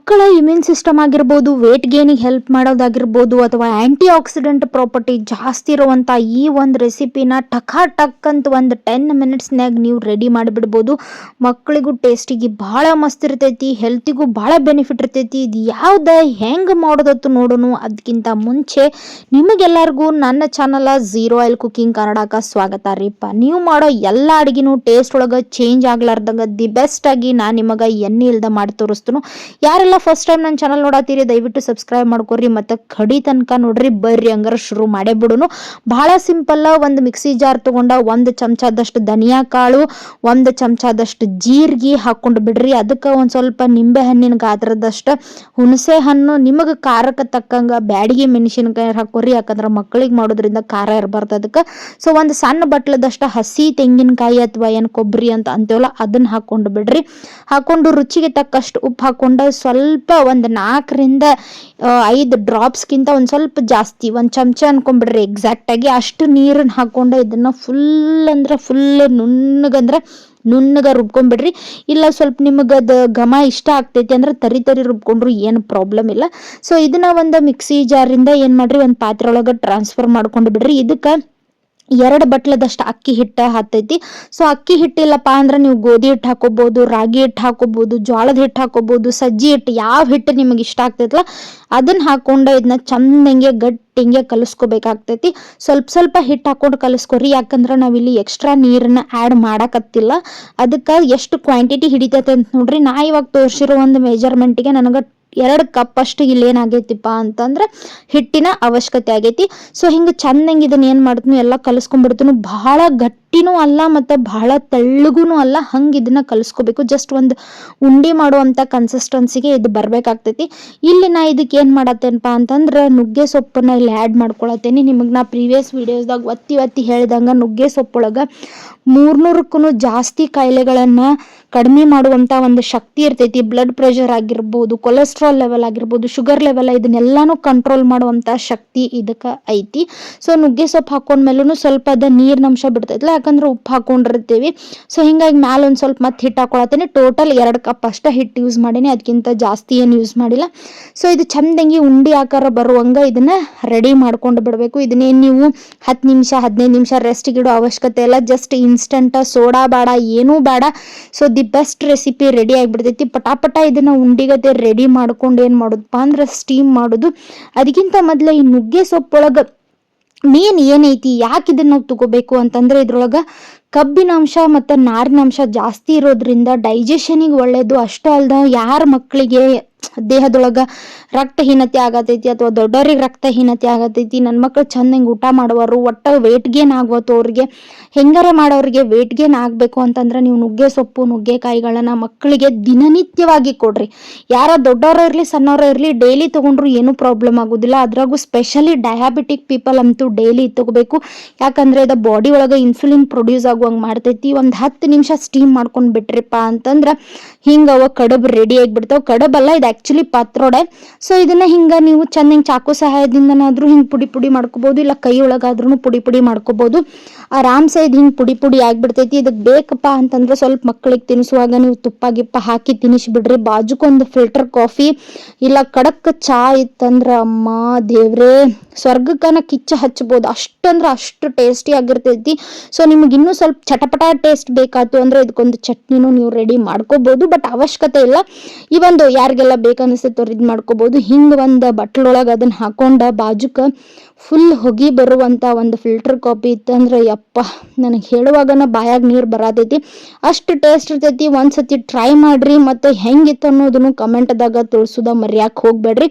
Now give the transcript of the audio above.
ಮಕ್ಕಳ immune system ಆಗಿರ್ಬೋದು, wait ಗೇನಿಗೆ help ಮಾಡೋದಾಗಿರ್ಬೋದು, ಅಥವಾ ಆಂಟಿ ಆಕ್ಸಿಡೆಂಟ್ ಪ್ರಾಪರ್ಟಿ ಜಾಸ್ತಿ ಇರುವಂಥ ಈ ಒಂದು ರೆಸಿಪಿನ ಟಕ್ ಅಂತ ಒಂದು 10 ಮಿನಿಟ್ಸ್ನಾಗ ನೀವು ರೆಡಿ ಮಾಡಿಬಿಡ್ಬೋದು. ಮಕ್ಕಳಿಗೂ ಟೇಸ್ಟಿಗೆ ಭಾಳ ಮಸ್ತ್ ಇರ್ತೈತಿ, ಹೆಲ್ತಿಗೂ ಭಾಳ ಬೆನಿಫಿಟ್ ಇರ್ತೈತಿ. ಇದು ಯಾವ್ದು ಹೆಂಗೆ ಮಾಡೋದತ್ತು ನೋಡೋಣ. ಅದಕ್ಕಿಂತ ಮುಂಚೆ ನಿಮಗೆಲ್ಲರಿಗೂ ನನ್ನ ಚಾನಲ್ ಝೀರೋ ಆಯಿಲ್ ಕುಕಿಂಗ್ ಕನ್ನಡಕ್ಕೆ ಸ್ವಾಗತ ರೀಪ್ಪ. ನೀವು ಮಾಡೋ ಎಲ್ಲ ಅಡುಗೆನೂ ಟೇಸ್ಟ್ ಒಳಗೆ ಚೇಂಜ್ ಆಗ್ಲಾರ್ದಂಗೆ ದಿ ಬೆಸ್ಟ್ ಆಗಿ ನಾನು ನಿಮಗೆ ಎಣ್ಣೆ ಇಲ್ದ ಮಾಡಿ ತೋರಿಸ್ತೀನಿ. ಯಾರೆಲ್ಲ ಫಸ್ಟ್ ಟೈಮ್ ನನ್ನ ಚಾನಲ್ ನೋಡತ್ತೀರಿ ದಯವಿಟ್ಟು ಸಬ್ಸ್ಕ್ರೈಬ್ ಮಾಡ್ಕೊರಿ ಮತ್ತು ಕಡಿ ತನಕ ನೋಡ್ರಿ. ಬರ್ರಿ ಹಂಗಾರ ಶುರು ಮಾಡೇ ಬಿಡೋನು. ಭಾಳ ಸಿಂಪಲ್. ಒಂದು ಮಿಕ್ಸಿ ಜಾರ್ ತಗೊಂಡ 1 ಚಮಚದಷ್ಟು ಧನಿಯಾ ಕಾಳು, 1 ಚಮಚದಷ್ಟು ಜೀರಿಗೆ ಹಾಕೊಂಡು ಬಿಡ್ರಿ. ಅದಕ್ಕೆ ಒಂದು ಸ್ವಲ್ಪ ನಿಂಬೆ ಹಣ್ಣಿನ ಗಾತ್ರದಷ್ಟು ಹುಣಸೆ ಹಣ್ಣು, ನಿಮಗೆ ಖಾರಕ್ಕೆ ತಕ್ಕಂಗೆ ಬ್ಯಾಡಿಗೆ ಮೆಣಸಿನಕಾಯಿ ಹಾಕೋರಿ, ಯಾಕಂದ್ರೆ ಮಕ್ಕಳಿಗೆ ಮಾಡೋದ್ರಿಂದ ಖಾರ ಇರಬಾರ್ದು ಅದಕ್ಕೆ. ಸೊ ಒಂದು ಸಣ್ಣ ಬಟ್ಲದಷ್ಟು ಹಸಿ ತೆಂಗಿನಕಾಯಿ ಅಥವಾ ಏನು ಕೊಬ್ಬರಿ ಅಂತ ಅಂತೀವಲ್ಲ ಅದನ್ನ ಹಾಕೊಂಡು ಬಿಡ್ರಿ. ಹಾಕೊಂಡು ರುಚಿಗೆ ತಕ್ಕಷ್ಟು ಉಪ್ಪು ಹಾಕೊಂಡು ಸ್ವಲ್ಪ ಒಂದು 4ರಿಂದ 5 ಡ್ರಾಪ್ಸ್ಗಿಂತ ಒಂದು ಸ್ವಲ್ಪ ಜಾಸ್ತಿ 1 ಚಮಚ ಅನ್ಕೊಂಡ್ಬಿಡ್ರಿ ಎಕ್ಸಾಕ್ಟಾಗಿ ಅಷ್ಟು ನೀರನ್ನು ಹಾಕೊಂಡು ಇದನ್ನು ಫುಲ್ ನುಣ್ಣಗೆ ರುಬ್ಕೊಂಡ್ಬಿಡ್ರಿ. ಇಲ್ಲ ಸ್ವಲ್ಪ ನಿಮಗೆ ಅದು ಘಮ ಇಷ್ಟ ಆಗ್ತೈತಿ ಅಂದ್ರೆ ತರಿ ರುಬ್ಕೊಂಡ್ರು ಏನು ಪ್ರಾಬ್ಲಮ್ ಇಲ್ಲ. ಸೊ ಇದನ್ನ ಒಂದು ಮಿಕ್ಸಿ ಜಾರಿಂದ ಏನು ಮಾಡ್ರಿ, ಒಂದು ಪಾತ್ರೆ ಒಳಗೆ ಟ್ರಾನ್ಸ್ಫರ್ ಮಾಡ್ಕೊಂಡು ಬಿಡ್ರಿ. ಇದಕ್ಕೆ 2 ಬಟ್ಲದಷ್ಟು ಅಕ್ಕಿ ಹಿಟ್ಟು ಹತ್ತೈತಿ. ಸೊ ಅಕ್ಕಿ ಹಿಟ್ಟಿಲ್ಲಪ್ಪ ಅಂದ್ರೆ ನೀವು ಗೋಧಿ ಹಿಟ್ಟು ಹಾಕೋಬಹುದು, ರಾಗಿ ಹಿಟ್ಟು ಹಾಕೋಬಹುದು, ಜೋಳದ ಹಿಟ್ಟು ಹಾಕೋಬಹುದು, ಸಜ್ಜಿ ಹಿಟ್ಟು, ಯಾವ ಹಿಟ್ಟು ನಿಮಗೆ ಇಷ್ಟ ಆಗ್ತೈತಲ್ಲ ಅದನ್ನ ಹಾಕೊಂಡು ಇದನ್ನ ಚಂದಂಗೆ ಗಟ್ಟಿಂಗೆ ಕಲಿಸ್ಕೋಬೇಕಾಗ್ತೈತಿ. ಸ್ವಲ್ಪ ಹಿಟ್ಟು ಹಾಕೊಂಡು ಕಲಿಸ್ಕೊರಿ, ಯಾಕಂದ್ರೆ ನಾವಿಲ್ಲಿ ಎಕ್ಸ್ಟ್ರಾ ನೀರನ್ನ ಆ್ಯಡ್ ಮಾಡಕತ್ತಿಲ್ಲ. ಅದಕ್ಕೆ ಎಷ್ಟು ಕ್ವಾಂಟಿಟಿ ಹಿಡಿತೈತೆ ಅಂತ ನೋಡ್ರಿ. ನಾ ಇವಾಗ ತೋರಿಸಿರೋ ಒಂದು ಮೆಜರ್ಮೆಂಟಿಗೆ ನನಗೆ 2 ಕಪ್ ಅಷ್ಟು ಇಲ್ಲೇನಾಗೈತಿಪ್ಪ ಅಂತಂದ್ರೆ ಹಿಟ್ಟಿನ ಅವಶ್ಯಕತೆ ಆಗೈತಿ. ಸೊ ಹಿಂಗೆ ಚಂದಂಗೆ ಇದನ್ನ ಏನು ಮಾಡ್ತೀನಿ ಎಲ್ಲ ಕಲಿಸ್ಕೊಂಡ್ಬಿಡ್ತೀನಿ. ಭಾಳ ಗಟ್ಟಿನೂ ಅಲ್ಲ ಮತ್ತು ಭಾಳ ತೆಳ್ಳಗೂ ಅಲ್ಲ, ಹಂಗೆ ಇದನ್ನ ಕಲಿಸ್ಕೋಬೇಕು. ಜಸ್ಟ್ ಒಂದು ಉಂಡೆ ಮಾಡುವಂಥ ಕನ್ಸಿಸ್ಟೆನ್ಸಿಗೆ ಇದು ಬರಬೇಕಾಗ್ತೈತಿ. ಇಲ್ಲಿ ನಾ ಇದಕ್ಕೆ ಏನು ಮಾಡತ್ತೇನಪ್ಪ ಅಂತಂದ್ರೆ ನುಗ್ಗೆ ಸೊಪ್ಪನ್ನ ಇಲ್ಲಿ ಆ್ಯಡ್ ಮಾಡ್ಕೊಳತ್ತೇನೆ. ನಿಮಗೆ ನಾ ಪ್ರೀವಿಯಸ್ ವಿಡಿಯೋಸ್ದಾಗ ಒತ್ತಿ ಹೇಳ್ದಂಗೆ ನುಗ್ಗೆ ಸೊಪ್ಪೊಳಗೆ 300ಕ್ಕೂ ಜಾಸ್ತಿ ಕಾಯಿಲೆಗಳನ್ನು ಕಡಿಮೆ ಮಾಡುವಂಥ ಒಂದು ಶಕ್ತಿ ಇರ್ತೈತಿ. ಬ್ಲಡ್ ಪ್ರೆಷರ್ ಆಗಿರ್ಬೋದು, ಕೊಲೆಸ್ಟ್ರಾಲ್ ಲೆವೆಲ್ ಆಗಿರ್ಬೋದು, ಶುಗರ್ ಲೆವೆಲ್, ಇದನ್ನೆಲ್ಲಾನು ಕಂಟ್ರೋಲ್ ಮಾಡುವಂಥ ಶಕ್ತಿ ಇದಕ್ಕೆ ಐತಿ. ಸೊ ನುಗ್ಗೆ ಸೊಪ್ಪು ಹಾಕೊಂಡ್ಮೇಲೂ ಸ್ವಲ್ಪ ಅದ ನೀರಿನಂಶ ಬಿಡ್ತೈತಿಲ್ಲ, ಯಾಕಂದ್ರೆ ಉಪ್ಪು ಹಾಕೊಂಡಿರ್ತೀವಿ. ಸೊ ಹಿಂಗಾಗಿ ಮ್ಯಾಲೆ ಒಂದು ಸ್ವಲ್ಪ ಮತ್ತೆ ಹಿಟ್ಟು ಹಾಕೊಳತ್ತೇನೆ. ಟೋಟಲ್ 2 ಕಪ್ ಅಷ್ಟೇ ಹಿಟ್ಟು ಯೂಸ್ ಮಾಡೀನಿ, ಅದಕ್ಕಿಂತ ಜಾಸ್ತಿ ಏನು ಯೂಸ್ ಮಾಡಿಲ್ಲ. ಸೊ ಇದು ಚಂದಂಗಿ ಉಂಡೆ ಆಕಾರ ಬರುವಂಗೆ ಇದನ್ನ ರೆಡಿ ಮಾಡ್ಕೊಂಡು ಬಿಡಬೇಕು. ಇದನ್ನೇನು ನೀವು 10 ನಿಮಿಷ 15 ನಿಮಿಷ ರೆಸ್ಟಿಗೆ ಇಡೋ ಅವಶ್ಯಕತೆ ಇಲ್ಲ. ಜಸ್ಟ್ ಇನ್ಸ್ಟಂಟ್, ಸೋಡಾ ಬೇಡ, ಏನೂ ಬೇಡ. So the best recipe ready ಆಗಿಬಿಡ್ತೈತಿ. ಪಟಾಪಟ ಇದನ್ನ ಉಂಡಿಗತೆ ರೆಡಿ ಮಾಡ್ಕೊಂಡು ಏನು ಮಾಡೋದಪ್ಪ ಅಂದ್ರೆ ಸ್ಟೀಮ್ ಮಾಡೋದು. ಅದಕ್ಕಿಂತ ಮೊದಲು ಈ ನುಗ್ಗೆ ಸೊಪ್ಪೊಳಗೆ ಮೇನ್ ಏನೈತಿ, ಯಾಕೆ ಇದನ್ನ ನಾವು ತಗೋಬೇಕು ಅಂತಂದ್ರೆ ಇದ್ರೊಳಗೆ ಕಬ್ಬಿನ ಅಂಶ ಮತ್ತು ನಾರಿನ ಅಂಶ ಜಾಸ್ತಿ ಇರೋದ್ರಿಂದ ಡೈಜೆಷನಿಗೆ ಒಳ್ಳೇದು. ಅಷ್ಟೇ ಅಲ್ದ ಯಾರ ಮಕ್ಕಳಿಗೆ ದೇಹದೊಳಗೆ ರಕ್ತಹೀನತೆ ಆಗತೈತಿ ಅಥವಾ ದೊಡ್ಡವ್ರಿಗೆ ರಕ್ತಹೀನತೆ ಆಗತೈತಿ, ನನ್ನ ಮಕ್ಕಳು ಚಂದಂಗೆ ಊಟ ಮಾಡುವರು, ಒಟ್ಟು ವೇಟ್ ಗೇನ್ ಆಗ್ಬೋದು, ಅವ್ರಿಗೆ ಹೆಂಗಾರೆ ಮಾಡೋರಿಗೆ ವೇಟ್ ಗೇನ್ ಆಗಬೇಕು ಅಂತಂದ್ರೆ ನೀವು ನುಗ್ಗೆ ಸೊಪ್ಪು, ನುಗ್ಗೆಕಾಯಿಗಳನ್ನ ಮಕ್ಕಳಿಗೆ ದಿನನಿತ್ಯವಾಗಿ ಕೊಡ್ರಿ. ಯಾರ ದೊಡ್ಡವರು ಇರಲಿ ಸಣ್ಣವರು ಇರಲಿ ಡೈಲಿ ತೊಗೊಂಡ್ರು ಏನೂ ಪ್ರಾಬ್ಲಮ್ ಆಗೋದಿಲ್ಲ. ಅದ್ರಾಗೂ ಸ್ಪೆಷಲಿ ಡಯಾಬಿಟಿಕ್ ಪೀಪಲ್ ಅಂತೂ ಡೈಲಿ ತಗೋಬೇಕು. ಯಾಕಂದ್ರೆ ಇದು ಬಾಡಿ ಒಳಗೆ ಇನ್ಸುಲಿನ್ ಪ್ರೊಡ್ಯೂಸ್ ಆಗುವಂಗೆ ಮಾಡ್ತೈತಿ. ಒಂದು 10 ನಿಮಿಷ ಸ್ಟೀಮ್ ಮಾಡ್ಕೊಂಡು ಬಿಟ್ರಿಪ್ಪ ಅಂತಂದ್ರೆ ಹಿಂಗೆ ಅವ ಕಡುಬು ರೆಡಿ ಆಗಿಬಿಡ್ತಾವೆ. ಕಡುಬಲ್ಲ, ಇದು ಆ್ಯಕ್ಚುಲಿ ಪತ್ರೊಡೆ. ಸೊ ಇದನ್ನ ಹಿಂಗೆ ನೀವು ಚಂದಂಗೆ ಚಾಕು ಸಹಾಯದಿಂದನಾದ್ರೂ ಹಿಂಗೆ ಪುಡಿ ಮಾಡ್ಕೋಬಹುದು, ಇಲ್ಲ ಕೈ ಒಳಗಾದ್ರೂ ಪುಡಿ ಮಾಡ್ಕೋಬಹುದು. ಆರಾಮ್ಸೆ ಇದು ಹಿಂಗೆ ಪುಡಿ ಆಗಿಬಿಡ್ತೈತಿ. ಇದಕ್ಕೆ ಬೇಕಪ್ಪ ಅಂತಂದ್ರೆ ಸ್ವಲ್ಪ ಮಕ್ಕಳಿಗೆ ತಿನ್ನಿಸುವಾಗ ನೀವು ತುಪ್ಪ ಗಿಪ್ಪ ಹಾಕಿ ತಿನ್ನಿಸ್ಬಿಡ್ರಿ. ಬಾಜುಕೊಂದು ಫಿಲ್ಟರ್ ಕಾಫಿ ಇಲ್ಲ ಕಡಕ್ ಚಾ ಇತ್ತಂದ್ರೆ ಅಮ್ಮ ದೇವ್ರೇ ಸ್ವರ್ಗಕ್ಕನ ಕಿಚ್ಚ ಹಚ್ಬೋದು. ಅಷ್ಟು ಟೇಸ್ಟಿ ಆಗಿರ್ತೈತಿ. ಸೊ ನಿಮ್ಗೆ ಇನ್ನೂ ಸ್ವಲ್ಪ ಚಟಪಟ ಟೇಸ್ಟ್ ಬೇಕಾಯ್ತು ಅಂದ್ರೆ ಇದಕ್ಕೊಂದು ಚಟ್ನಿನೂ ನೀವು ರೆಡಿ ಮಾಡ್ಕೋಬಹುದು, ಬಟ್ ಅವಶ್ಯಕತೆ ಇಲ್ಲ. ಈ ಒಂದು ಯಾರಿಗೆಲ್ಲ ಬೇಕನ್ನಿಸುತ್ತೋ ಇದು ಮಾಡ್ಕೋಬಹುದು. ಹಿಂಗೆ ಒಂದು ಬಟ್ಲೊಳಗೆ ಅದನ್ನ ಹಾಕೊಂಡ ಬಾಜುಕ ಫುಲ್ ಹೊಗಿ ಬರುವಂಥ ಒಂದು ಫಿಲ್ಟರ್ ಕಾಫಿ ಇತ್ತಂದ್ರೆ ಯಪ್ಪ ನನಗೆ ಹೇಳುವಾಗನ ಬಾಯಾಗ ನೀರು ಬರತೈತಿ. ಅಷ್ಟು ಟೇಸ್ಟ್ ಇರ್ತೈತಿ. ಒಂದ್ಸತಿ ಟ್ರೈ ಮಾಡ್ರಿ, ಮತ್ತು ಹೆಂಗಿತ್ತು ಅನ್ನೋದನ್ನು ಕಮೆಂಟ್ದಾಗ ತಿಳಿಸೋದ ಮರ್ಯಾಕೆ ಹೋಗ್ಬೇಡ್ರಿ.